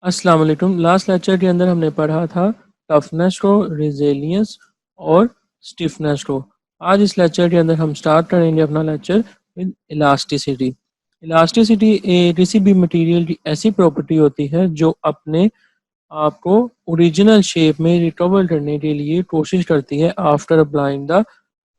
अस्सलाम वालेकुम। Last lecture के अंदर हमने पढ़ा था टफनेस को, रिजिलियंस और स्टिफनेस को। आज इस लेक्चर के अंदर हम स्टार्ट करेंगे अपना लेक्चर विद इलास्टिसिटी। इलास्टिसिटी किसी भी मटेरियल की ऐसी प्रॉपर्टी होती है जो अपने आप को ओरिजिनल शेप में रिकवर करने के लिए कोशिश करती है after applying the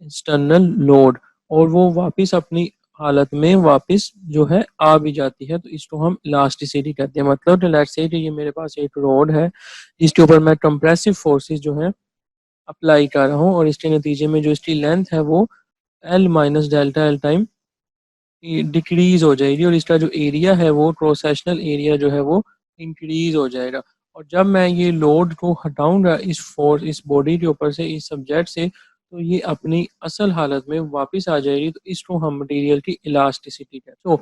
external load, और वो वापस अपनी हालत में वापस जो है आ भी जाती है। तो इसको हम इलास्टिसिटी कहते हैं। मतलब लेट्स से कि ये मेरे पास एक रोड है जिसके ऊपर मैं कंप्रेसिव फोर्सेस जो है अप्लाई कर रहा हूँ, और इसके नतीजे में जो इसकी लेंथ है वो L minus delta L time decrease हो जाएगी, और इसका जो एरिया है वो क्रॉस सेक्शनल एरिया जो है वो इंक्रीज हो जाएगा। और जब मैं ये लोड को हटाऊंगा इस बॉडी के ऊपर से, इस सब्जेक्ट से, तो ये अपनी असल हालत में वापस आ जाएगी। तो इसको हम मटेरियल की इलास्टिसिटी कहते हैं। तो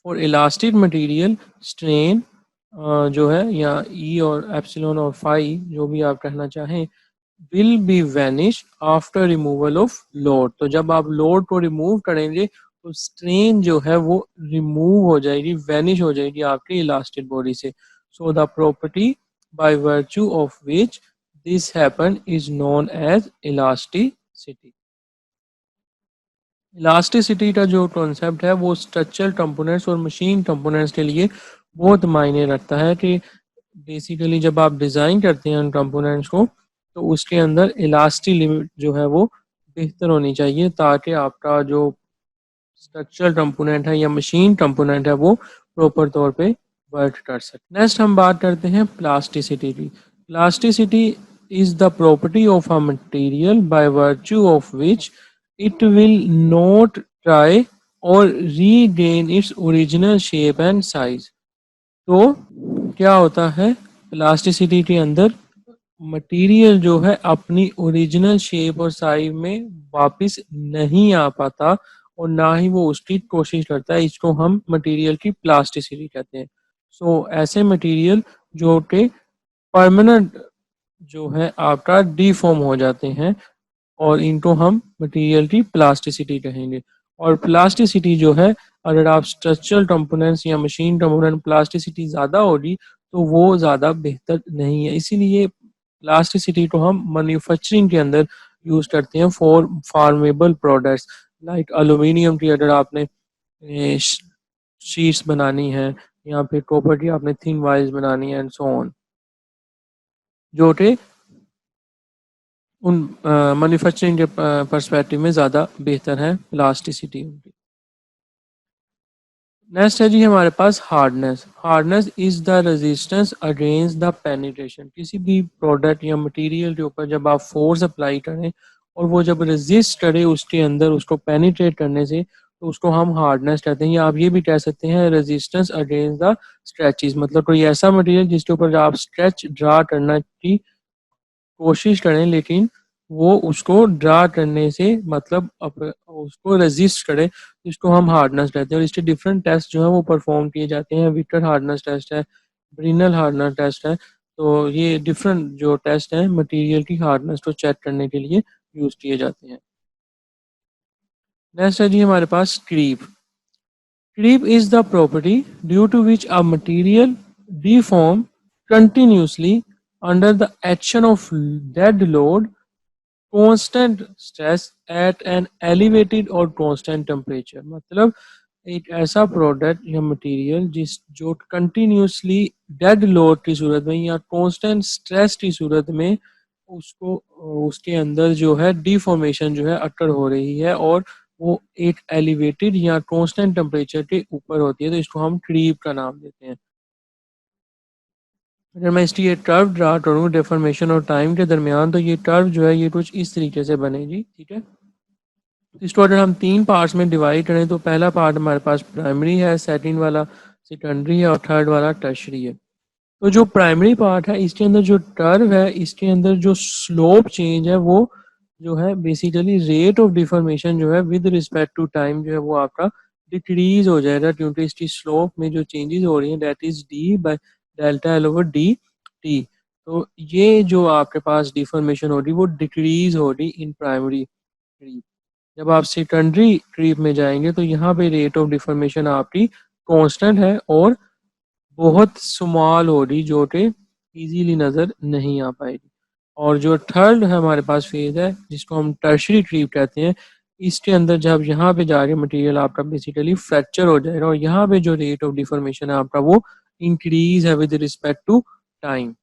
फॉर इलास्टिक मटेरियल स्ट्रेन जो है, या ई और एप्सिलॉन और फाई जो भी आप कहना चाहें, will be vanish after removal of load. तो जब आप लोड को रिमूव करेंगे तो स्ट्रेन जो है वो रिमूव हो जाएगी, वैनिश हो जाएगी आपकी इलास्टिक बॉडी से। So the property by virtue of which this happen is known as elasticity. Elasticity का जो कॉन्सेप्ट है वो स्ट्रक्चरल कंपोनेंट्स और मशीन कंपोनेंट्स के लिए बहुत मायने रखता है कि बेसिकली जब आप डिज़ाइन करते हैं उन कंपोनेंट्स को, तो उसके अंदर इलास्टिक लिमिट जो है वो बेहतर होनी चाहिए, ताकि आपका जो स्ट्रक्चरल कंपोनेंट है या मशीन कंपोनेंट है वो प्रॉपर तौर पे वर्क कर सके। नेक्स्ट हम बात करते हैं प्लास्टिसिटी की। Plasticity is the property of a material by virtue of which it will not try और regain its original shape and size. तो क्या होता है प्लास्टिसिटी के अंदर, मटेरियल जो है अपनी ओरिजिनल शेप और साइज में वापस नहीं आ पाता, और ना ही वो उसकी कोशिश करता है। इसको हम मटेरियल की प्लास्टिसिटी कहते हैं। सो ऐसे मटेरियल जो कि परमानेंट जो है आपका डिफॉर्म हो जाते हैं, और इनको हम मटेरियल की प्लास्टिसिटी कहेंगे। और प्लास्टिसिटी जो है, अगर आप स्ट्रक्चरल कंपोनेंट्स या मशीन कंपोनेंट प्लास्टिसिटी ज़्यादा होगी तो वो ज़्यादा बेहतर नहीं है। इसीलिए प्लास्टिसिटी को हम मैन्युफैक्चरिंग के अंदर यूज़ करते हैं फॉर फार्मेबल प्रोडक्ट्स लाइक एलुमिनियम की। अगर आपने शीट्स बनानी है, या फिर कॉपर की आपने थिन वायर्स बनानी है एंड सो ऑन, जो कि उन मैन्युफैक्चरिंग के पर्सपेक्टिव में ज़्यादा बेहतर है प्लास्टिसिटी उनकी। नेक्स्ट है जी हमारे पास hardness. Hardness is the resistance against the penetration. किसी भी प्रोडक्ट या मटेरियल के ऊपर जब आप फोर्स अप्लाई करें और वो जब रेजिस्ट करे उसके अंदर उसको पेनिट्रेट करने से, तो उसको हम हार्डनेस कहते हैं। या आप ये भी कह सकते हैं रेजिस्टेंस अगेंस्ट द स्ट्रेचेस। मतलब कोई ऐसा मटेरियल जिसके ऊपर आप स्ट्रेच ड्रा करना की कोशिश करें, लेकिन वो उसको ड्रा करने से मतलब उसको रेजिस्ट करे, तो इसको हम हार्डनेस कहते हैं। और इसके डिफरेंट टेस्ट जो है वो परफॉर्म किए जाते हैं। विकर हार्डनेस टेस्ट है, ब्रिनल हार्डनेस टेस्ट है। तो ये डिफरेंट जो टेस्ट हैं मटेरियल की हार्डनेस को चेक करने के लिए यूज़ किए जाते हैं। नेक्स्ट है जी हमारे पास creep. Creep is the property due to which a material deforms continuously under the action of dead load, constant stress at an elevated or constant temperature। मतलब एक ऐसा प्रोडक्ट या मटेरियल जो कंटिन्यूसली डेड लोड की सूरत में या constant stress की सूरत में उसको उसके अंदर जो है डिफॉर्मेशन जो है अकर हो रही है, और वो एक एलिवेटेड या कांस्टेंट टेम्परेचर के ऊपर होती है, तो इसको हम क्रीप का नाम देते हैं। अगर मैं इसकी एक कर्व ड्रा करूँ डिफॉर्मेशन और टाइम के दरमियान, तो ये कर्व जो है ये कुछ इस तरीके से बनेगी। ठीक है, इसको अगर हम तीन पार्ट्स में डिवाइड करें तो पहला पार्ट हमारे पास प्राइमरी है, सेकंड वाला सेकेंडरी है, और थर्ड वाला टर्शरी है। तो जो प्राइमरी पार्ट है इसके अंदर जो कर्व है, इसके अंदर जो स्लोप चेंज है वो जो है बेसिकली रेट ऑफ डिफॉर्मेशन जो है विद रिस्पेक्ट टू टाइम जो है वो आपका डिक्रीज हो जाएगा, क्योंकि इसकी स्लोप में जो चेंजेस हो रही हैं that is D by delta L over D T. तो ये जो आपके पास डिफॉर्मेशन हो रही वो डिक्रीज हो रही इन प्राइमरी क्रीप। जब आप सेकेंडरी क्रीप में जाएंगे तो यहाँ पे रेट ऑफ डिफॉर्मेशन आपकी कांस्टेंट है, और बहुत स्मॉल हो रही जो कि इजीली नज़र नहीं आ पाएगी। और जो थर्ड है हमारे पास फेज़ है जिसको हम टर्शरी ट्रीप कहते हैं, इसके अंदर जब यहाँ पे जा रही है मटेरियल आपका बेसिकली फ्रैक्चर हो जाएगा और यहाँ पे जो रेट ऑफ डिफॉर्मेशन है आपका वो इंक्रीज है with respect to time.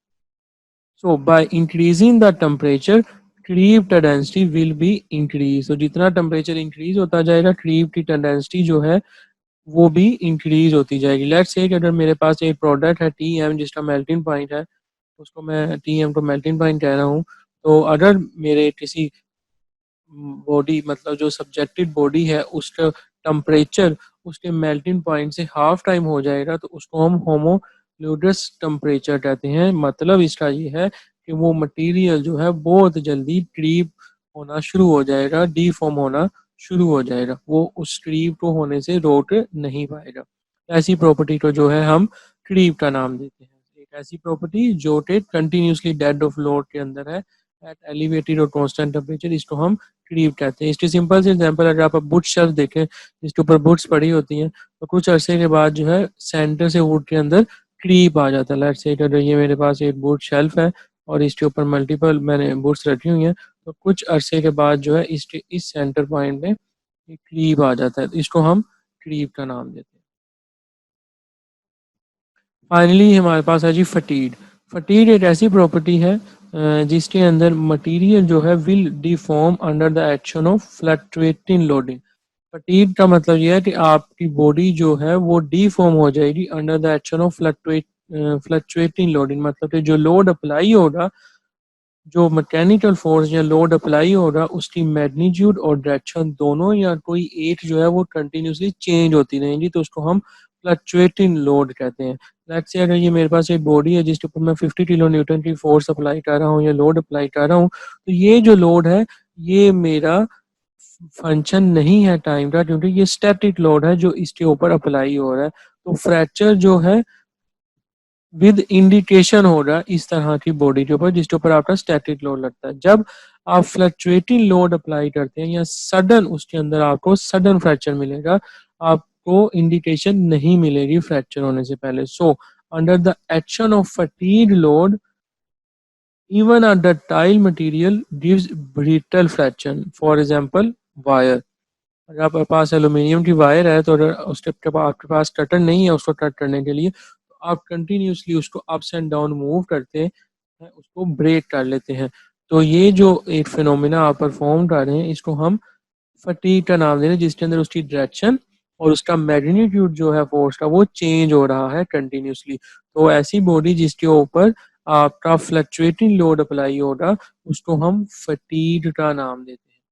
So by increasing the temperature, creep tendency will be increase. तो जितना टेम्परेचर इंक्रीज होता जाएगा क्रीप की टेंडेंसी जो है वो भी इंक्रीज होती जाएगी। लेट्स से कि अगर मेरे पास एक प्रोडक्ट है टी एम जिसका मेल्टिंग पॉइंट है, उसको मैं टी एम को मेल्टिंग पॉइंट कह रहा हूँ, तो अगर मेरे किसी बॉडी मतलब जो सब्जेक्टेड बॉडी है उसका टेम्परेचर उसके मेल्टिंग पॉइंट से हाफ टाइम हो जाएगा तो उसको हम होमोल्यूडस टेम्परेचर कहते हैं। मतलब इसका ये है कि वो मटेरियल जो है बहुत जल्दी क्रीप होना शुरू हो जाएगा, डीफॉर्म होना शुरू हो जाएगा, वो उस क्रीप को होने से रोक नहीं पाएगा। ऐसी प्रॉपर्टी को जो है हम क्रीप का नाम देते हैं। एक ऐसी प्रॉपर्टी जो कि कंटिन्यूसली डेड ऑफ लोड के अंदर है एट एलिवेटेड और कांस्टेंट टेम्परेचर, इसको हम क्रीप कहते हैं। इसके सिंपल से एग्जांपल अगर आप वुड शेल्फ देखें जिसके ऊपर वुड्स पड़ी होती हैं तो कुछ अरसे के बाद जो है सेंटर से वुड के अंदर क्रीप आ जाता है। लेट्स से अगर ये मेरे पास एक वुड शेल्फ है और इसके ऊपर मल्टीपल मैंने वुड्स रखी हुई हैं तो कुछ अरसे के बाद जो है इस सेंटर पॉइंट में क्रीप आ जाता है, तो इसको हम क्रीप का नाम देते हैं। फाइनली हमारे पास है जी फटीग। फटीग एक ऐसी प्रॉपर्टी है जिसके अंदर मटेरियल जो है will deform under the action of fluctuating loading. Fatigue का मतलब यह है कि आपकी बॉडी जो है वो डिफॉर्म हो जाएगी under the action of fluctuating loading. मतलब कि जो लोड अप्लाई होगा, जो मैकेनिकल फोर्स या लोड अप्लाई होगा उसकी मैग्नीट्यूड और डायरेक्शन दोनों या कोई एक जो है वो कंटिन्यूसली चेंज होती रहेंगी, तो उसको हम फ्लक्चुएटिंग लोड कहते हैं। लेट्स से अगर ये मेरे पास एक बॉडी है जिसके ऊपर मैं 50 किलो न्यूटन की फोर्स अप्लाई कर रहा हूँ या लोड अप्लाई कर रहा हूँ, तो ये जो लोड है ये मेरा फंक्शन नहीं है टाइम का, क्योंकि ये स्टैटिक लोड है जो इसके ऊपर अप्लाई हो रहा है। तो फ्रैक्चर जो है विद इंडिकेशन होगा इस तरह की बॉडी के ऊपर जिसके ऊपर आपका स्टैटिक लोड लगता है। जब आप फ्लक्चुएटिंग लोड अप्लाई करते हैं या सडन उसके अंदर आपको सडन फ्रैक्चर मिलेगा, आपको इंडिकेशन नहीं मिलेगी फ्रैक्चर होने से पहले। So under the action of fatigue load even a ductile material gives brittle fracture. For example wire, अगर आपके पास एल्यूमिनियम की वायर है तो अगर उसके आपके पास कटर नहीं है उसको कट करने के लिए, तो आप कंटिन्यूसली उसको अप्स एंड डाउन मूव करते हैं, उसको ब्रेक कर लेते हैं। तो ये जो एक फिनोमिना आप परफॉर्म कर रहे हैं इसको हम फटीग का नाम दे रहे हैं, जिसके अंदर उसकी डायरेक्शन और उसका मैग्नीट्यूड जो है फोर्स का वो चेंज हो रहा है कंटिन्यूसली। तो ऐसी बॉडी जिसके ऊपर आपका फ्लक्चुएटिंग लोड अप्लाई होगा उसको हम फटीग का नाम देते हैं।